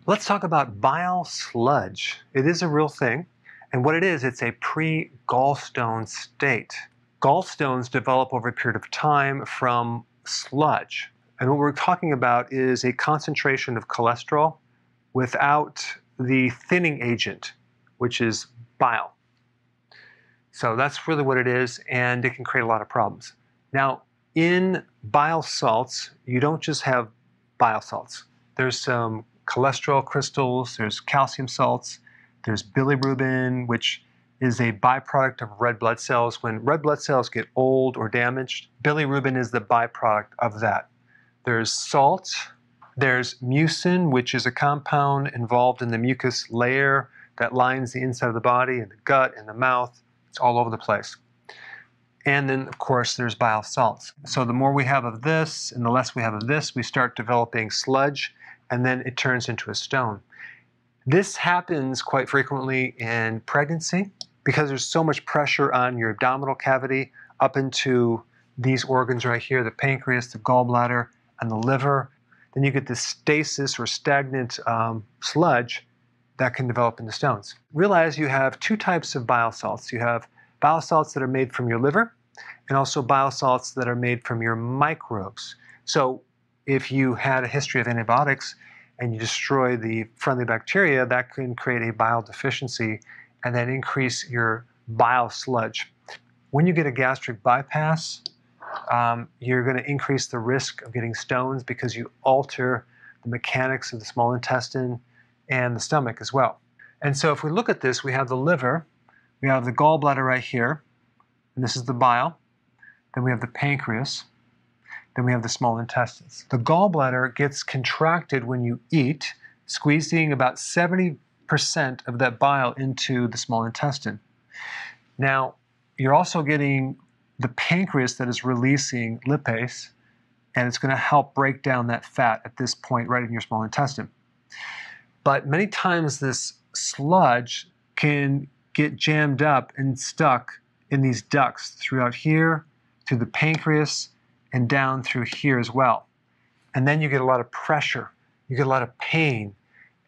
Let's talk about bile sludge. It is a real thing, and what it is, it's a pre-gallstone state. Gallstones develop over a period of time from sludge, and what we're talking about is a concentration of cholesterol without the thinning agent, which is bile. So that's really what it is, and it can create a lot of problems. Now, in bile salts, you don't just have bile salts. There's some cholesterol crystals, there's calcium salts, there's bilirubin, which is a byproduct of red blood cells. When red blood cells get old or damaged, bilirubin is the byproduct of that. There's salt, there's mucin, which is a compound involved in the mucus layer that lines the inside of the body and the gut and the mouth. It's all over the place. And then, of course, there's bile salts. So the more we have of this and the less we have of this, we start developing sludge, and then it turns into a stone. This happens quite frequently in pregnancy because there's so much pressure on your abdominal cavity up into these organs right here, the pancreas, the gallbladder, and the liver. Then you get this stasis or stagnant sludge that can develop into stones. Realize you have two types of bile salts. You have bile salts that are made from your liver, and also bile salts that are made from your microbes. So if you had a history of antibiotics and you destroy the friendly bacteria, that can create a bile deficiency and then increase your bile sludge. When you get a gastric bypass, you're going to increase the risk of getting stones because you alter the mechanics of the small intestine and the stomach as well. And so if we look at this, we have the liver, we have the gallbladder right here, and this is the bile. Then we have the pancreas. Then we have the small intestines. The gallbladder gets contracted when you eat, squeezing about 70% of that bile into the small intestine. Now, you're also getting the pancreas that is releasing lipase, and it's going to help break down that fat at this point right in your small intestine. But many times this sludge can get jammed up and stuck in these ducts throughout here, through the pancreas, and down through here as well. And then you get a lot of pressure, you get a lot of pain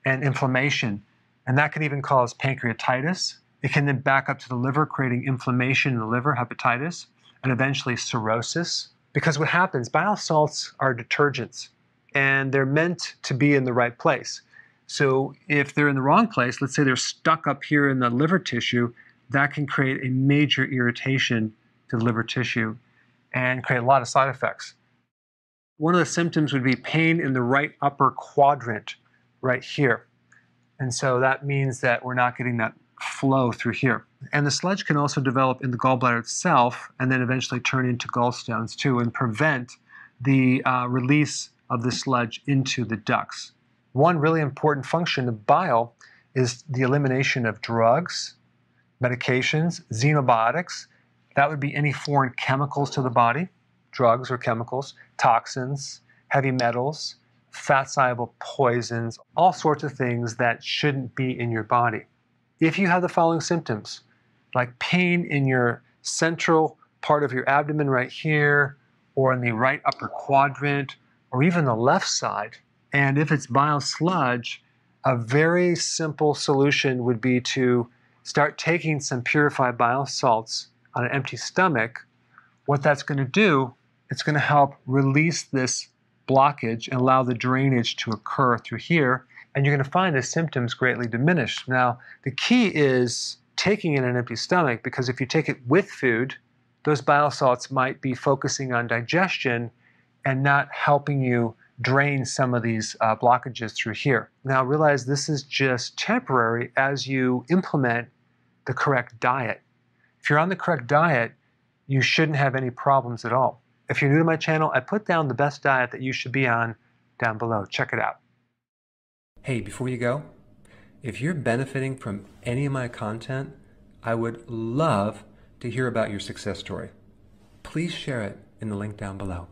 and inflammation, and that can even cause pancreatitis. It can then back up to the liver, creating inflammation in the liver, hepatitis, and eventually cirrhosis. Because what happens, bile salts are detergents, and they're meant to be in the right place. So if they're in the wrong place, let's say they're stuck up here in the liver tissue, that can create a major irritation to the liver tissue and create a lot of side effects. One of the symptoms would be pain in the right upper quadrant right here. And so that means that we're not getting that flow through here. And the sludge can also develop in the gallbladder itself and then eventually turn into gallstones too and prevent the release of the sludge into the ducts. One really important function of bile is the elimination of drugs, medications, xenobiotics. That would be any foreign chemicals to the body, drugs or chemicals, toxins, heavy metals, fat-soluble poisons, all sorts of things that shouldn't be in your body. If you have the following symptoms, like pain in your central part of your abdomen right here, or in the right upper quadrant, or even the left side, and if it's bile sludge, a very simple solution would be to start taking some purified bile salts on an empty stomach. What that's going to do, it's going to help release this blockage and allow the drainage to occur through here, and you're going to find the symptoms greatly diminished. Now, the key is taking it in an empty stomach, because if you take it with food, those bile salts might be focusing on digestion and not helping you drain some of these blockages through here. Now realize this is just temporary as you implement the correct diet. If you're on the correct diet, you shouldn't have any problems at all. If you're new to my channel, I put down the best diet that you should be on down below. Check it out. Hey, before you go, if you're benefiting from any of my content, I would love to hear about your success story. Please share it in the link down below.